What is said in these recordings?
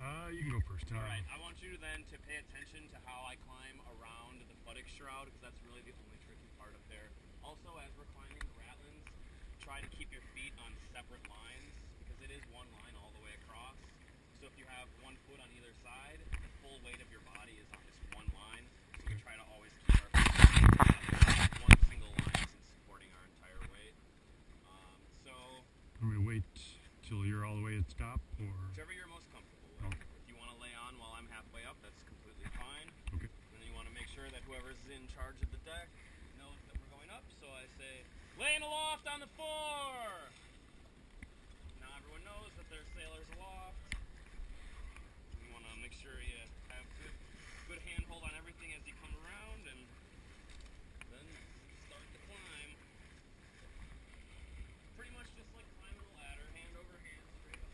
You can go first. Alright, I want you then to pay attention to how I climb around the buttock shroud, because that's really the only tricky part up there. Also, as we're climbing the ratlins, try to keep your feet on separate lines, because it is one line all the way across. So if you have one foot on either side, the full weight of your body is on this one line. So we try to always keep our feet on one single line since supporting our entire weight. I'm going to wait till you're all the way at the top, or whichever you're most comfortable with. Okay. If you want to lay on while I'm halfway up, that's completely fine. Okay. And then you want to make sure that whoever's in charge of the deck knows that we're going up. So I say, lay in aloft on the floor! Now everyone knows that there's sailors aloft. You want to make sure you have good handhold on everything as you come around, and then start the climb. Pretty much just like climbing a ladder, hand over hand, straight up.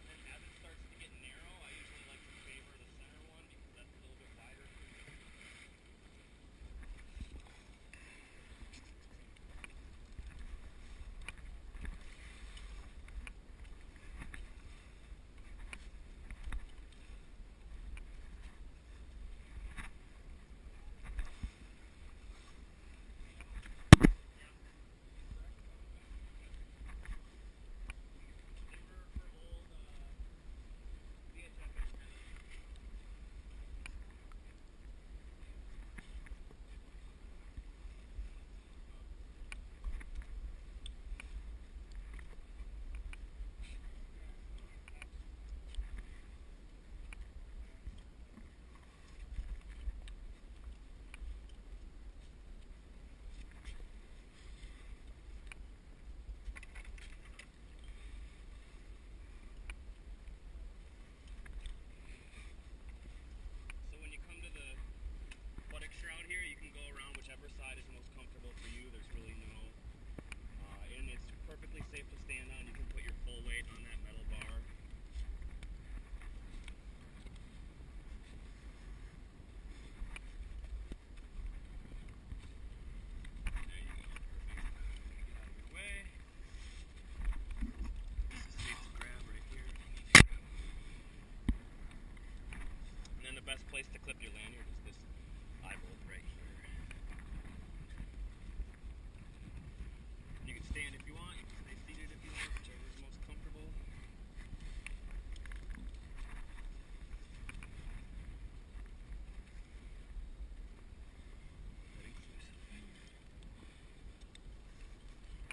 And as it starts to get narrow, I usually like to favor the center one because that's a little bit wider for me. Side is most comfortable for you. There's really no, and it's perfectly safe to stand on. You can put your full weight on that metal bar. There you go. Perfect. Get out of your way. This is safe to grab right here. And then the best place to clip your lanyard is this eye bolt right here. You can stand if you want, you can stay seated if you want, whichever is most comfortable.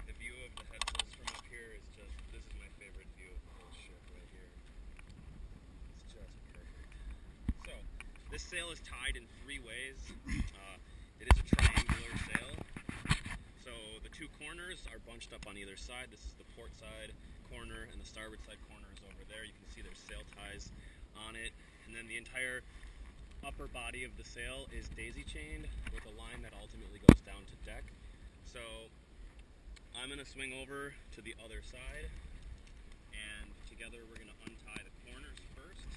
The view of the head post from up here is just, this is my favorite view of the whole ship right here. It's just perfect. So, this sail is tied in 3 ways. It is a triangular sail. So the 2 corners are bunched up on either side. This is the port side corner, and the starboard side corner is over there. You can see there's sail ties on it. And then the entire upper body of the sail is daisy chained with a line that ultimately goes down to deck. So I'm going to swing over to the other side, and together we're going to untie the corners first.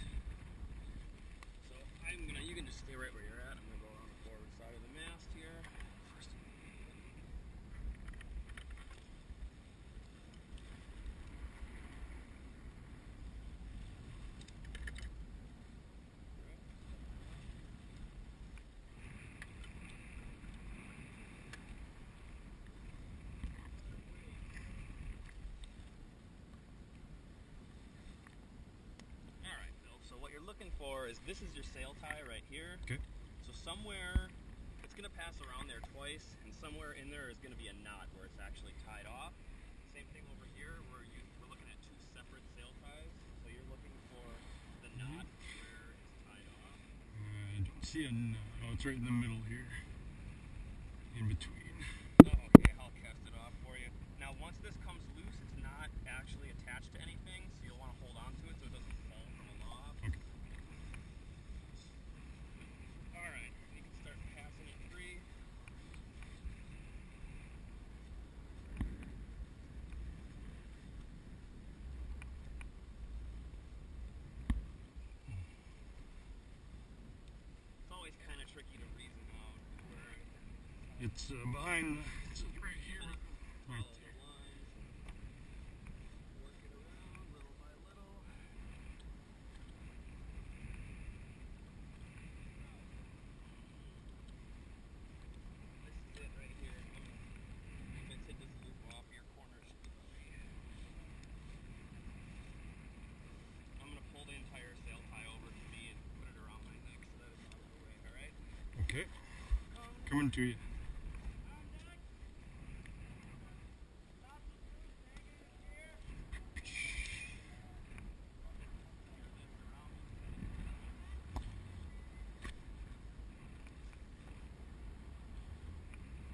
So you can just stay right where you're at. I'm going to go around the forward side of the mast here. Looking for is, this is your sail tie right here. Okay. So somewhere it's going to pass around there twice, and somewhere in there is going to be a knot where it's actually tied off. Same thing over here where we're looking at 2 separate sail ties. So you're looking for the knot where it's tied off. I don't see a knot. Oh, it's right in the middle here. In between. Oh, okay, I'll cast it off for you. Now once this comes loose, it's not actually attached to anything, so you'll want to hold on to it so it doesn't fall from aloft. Okay. Alright, you can start passing it free. It's always kind of tricky to reason out where it's behind. It's right here. Right. Follow the lines and work it around. Okay. Coming to you.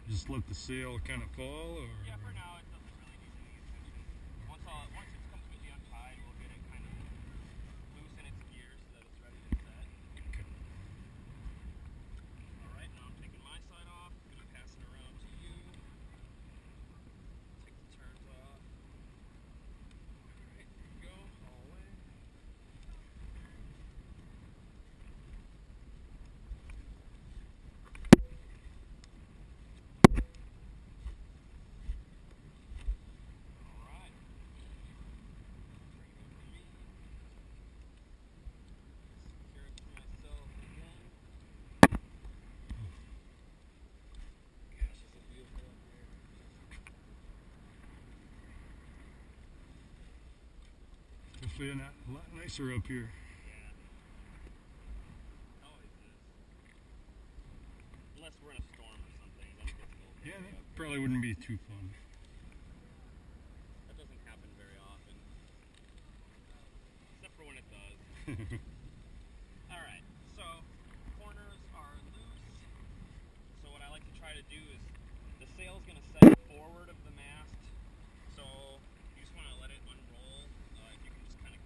Just let the sail kind of fall, or? Yeah, for now it doesn't really need any attention. Once it's completely untied, we'll get it kind of loose in its gears so that it's ready to set. Okay. Alright, now I'm taking my side off. I'm going to pass it around to you. Take the turns off. Alright, there you go. All away. Definitely a lot nicer up here. Yeah. Always is. Unless we're in a storm or something, then it gets a little Yeah, bit that probably wouldn't be too fun. That doesn't happen very often. Except for when it does. Alright, so corners are loose. So what I like to try to do is the sail's going to set forward of the mast. So you just want to let it unroll. If you can just kind of,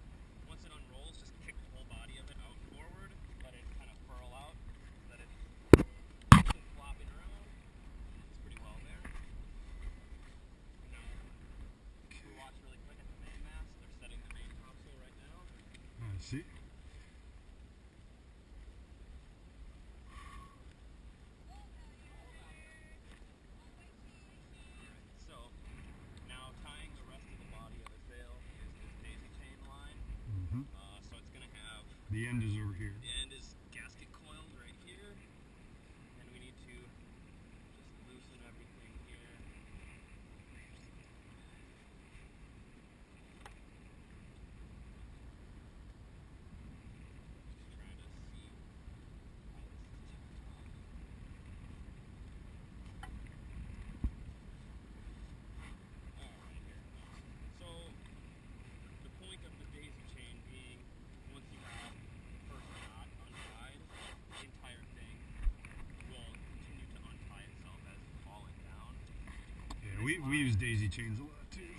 once it unrolls, just kick the whole body of it out forward. Let it kind of furl out so that it's flopping around. It's pretty well there. Now, we watch really quick at the main mast. They're setting the main topsail right now. I see. So, now tying the rest of the body of the sail is this daisy chain line. Mm-hmm. So it's going to have, The end is over here. the end is gasket coiled right here. And we need to just loosen everything here. Just trying to see how this is Alright, here. So, the point of the daisy chain being, once you have the first knot untied, the entire thing will continue to untie itself as it's falling down. Yeah, we use daisy chains a lot too.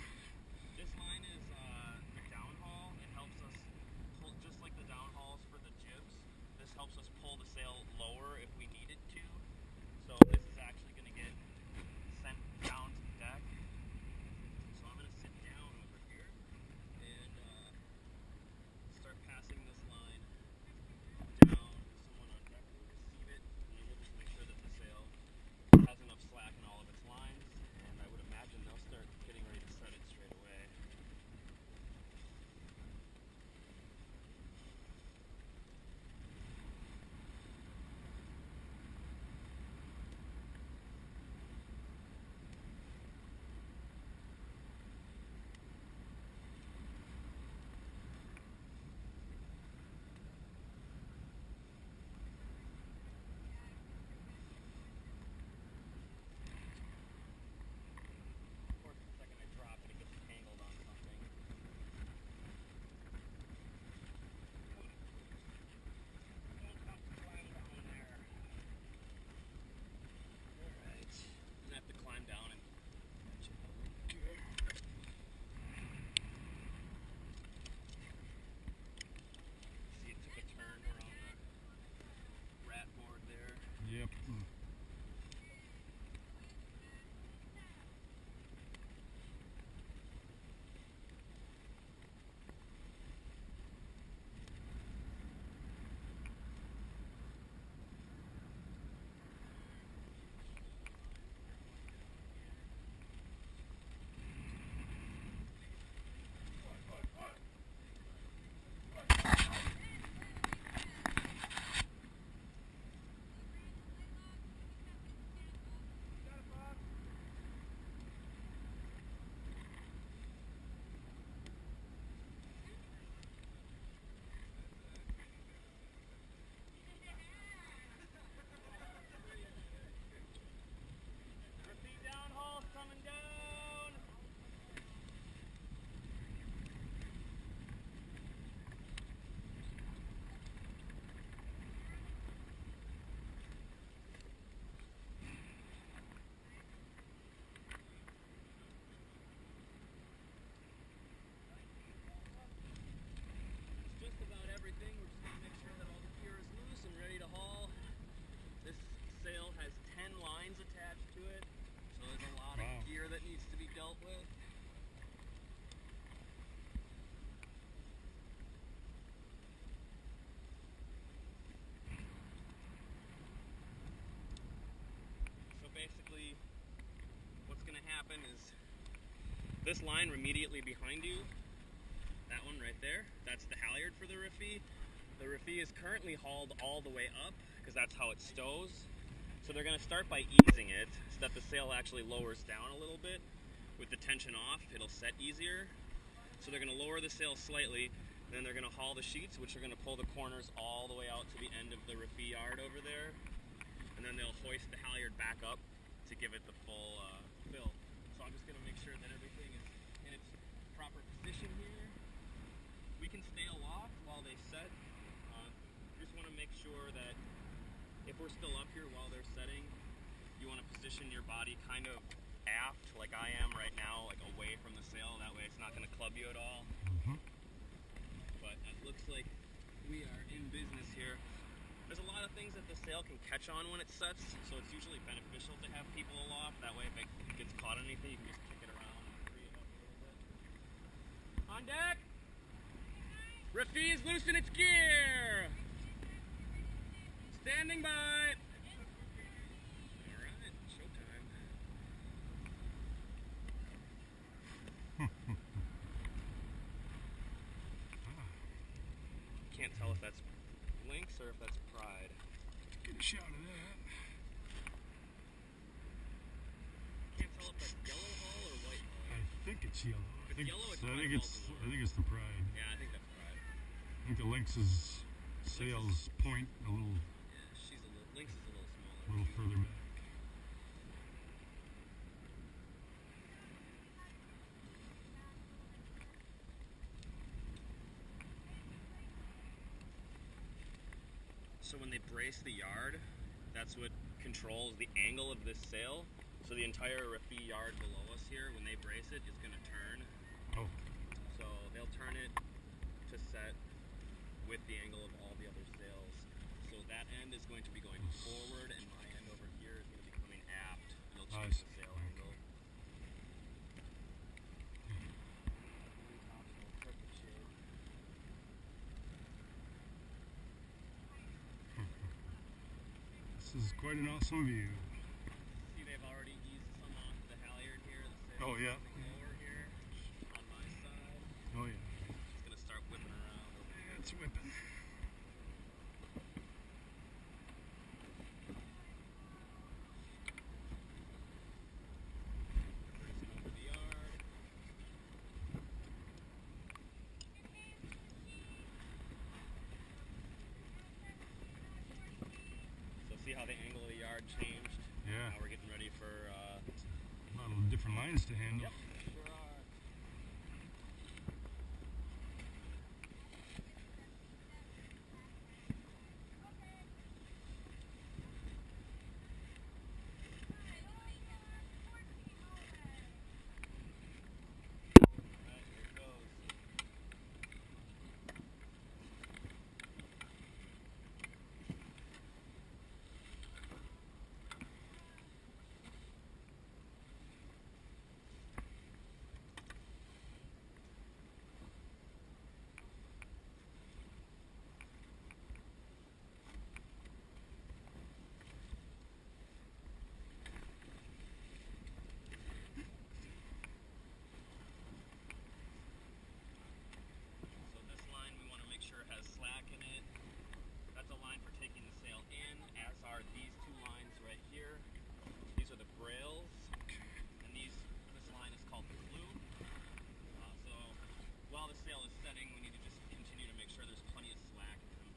This line is the downhaul. It helps us pull, just like the downhauls for the jibs, this helps us pull the sail lower if we need it to. So this is actually going to get sent down to the deck. So I'm going to sit down over here and start passing this line down. Someone on deck will receive it, and then we'll just make sure that the sail has enough slack in all of its lines, and I would imagine they'll start getting ready to set this line immediately behind you, that one right there, that's the halyard for the Raffee. The Raffee is currently hauled all the way up because that's how it stows. So they're going to start by easing it so that the sail actually lowers down a little bit. With the tension off, it'll set easier. So they're going to lower the sail slightly, then they're going to haul the sheets, which are going to pull the corners all the way out to the end of the Raffee yard over there. And then they'll hoist the halyard back up to give it the full fill. So I'm just going to make sure that everything is in its proper position here. We can stay aloft while they set. Just want to make sure that if we're still up here while they're setting, you want to position your body kind of aft, like I am right now, like away from the sail. That way it's not going to club you at all. But it looks like we are in business here. There's a lot of things that the sail can catch on when it sets, so it's usually beneficial to have people aloft. That way if it gets caught on anything, you can just kick it around and free it up a little bit. On deck! Raffee is loose in its gear! Standing by! Alright, showtime. Can't tell if that's lynx or if that's pride. Get a shot of that. Can't tell if that's yellow hull or white hull. I think it's yellow. If it's yellow, it's I think it's the pride. Yeah, I think that's pride. I think the lynx's sails point a little Lynx is a little smaller. a little further back. So when they brace the yard, that's what controls the angle of this sail. So the entire Raffee yard below us here, when they brace it, it's going to turn. Oh. So they'll turn it to set with the angle of all the other sails. So that end is going to be going forward, and my end over here is going to be coming aft. And it'll change the sail angle. This is quite an awesome view. See, they've already eased some off the halyard here. The sail Oh yeah. lower here on my side. Oh yeah. It's going to start whipping around over here. It's whipping. Over the yard. So see how the angle of the yard changed? Yeah. Now we're getting ready for A lot of different lines to handle. Yep, sure are. Alright, here it goes. So this line we want to make sure has slack in it. That's a line for taking the sail in, as are these two lines right here. These are the brails, and this line is called the flume. So while the sail is setting, we need to just continue to make sure there's plenty of slack in them.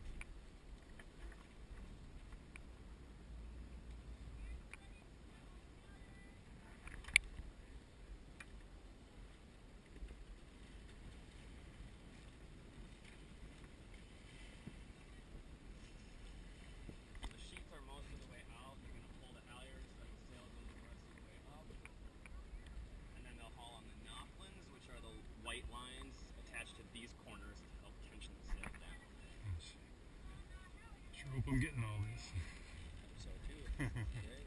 The sheets are most of the way out. They're going to pull the halyards so that the sail goes the rest of the way up. And then they'll haul on the knoflins, which are the white lines attached to these corners to help tension the sail down. Sure hope I'm getting all this. So too. Great.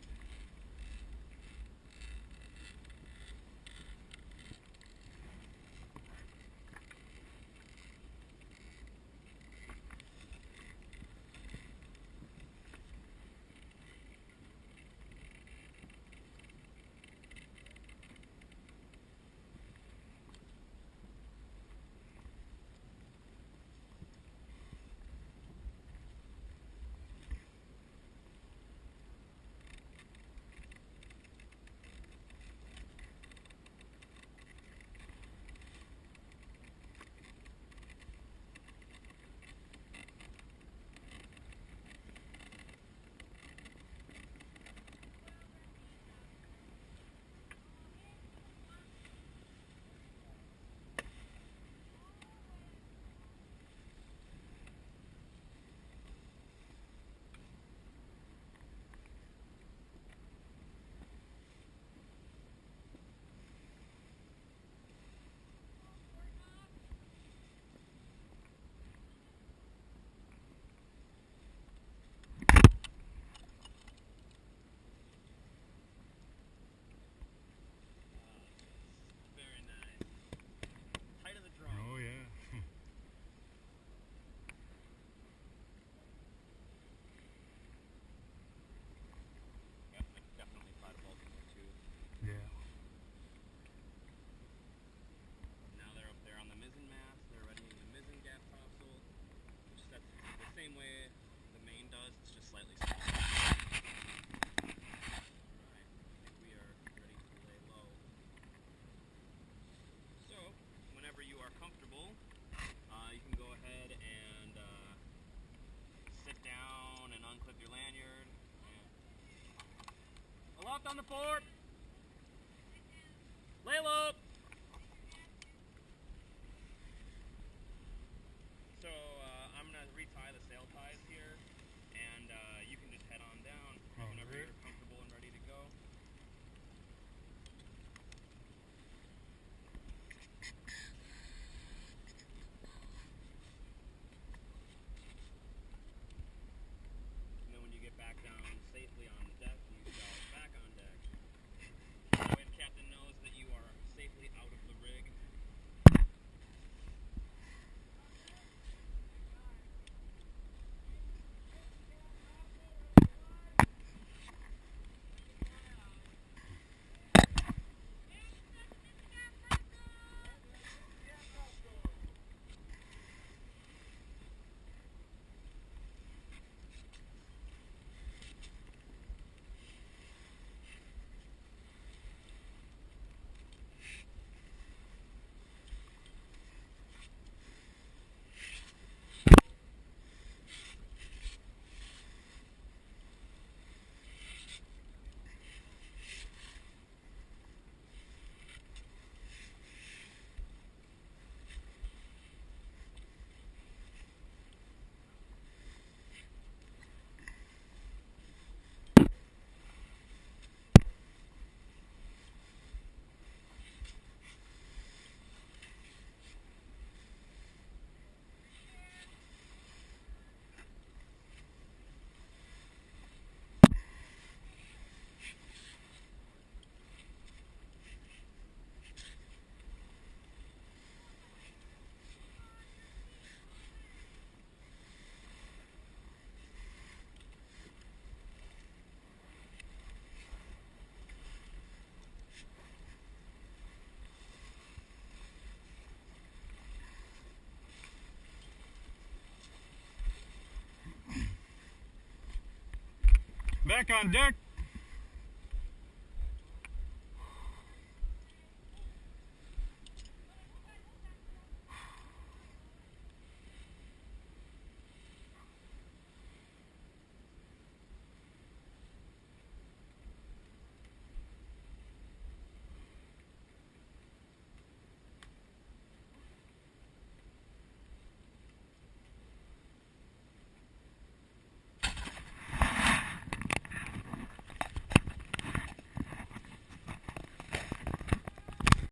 soft on the board. Lay low. So I'm going to retie the sail ties here, and you can just head on down whenever you're comfortable and ready to go. And then when you get back down safely on the deck, you sail back on deck. That way the captain knows that you are safely out of the rig. Back on deck.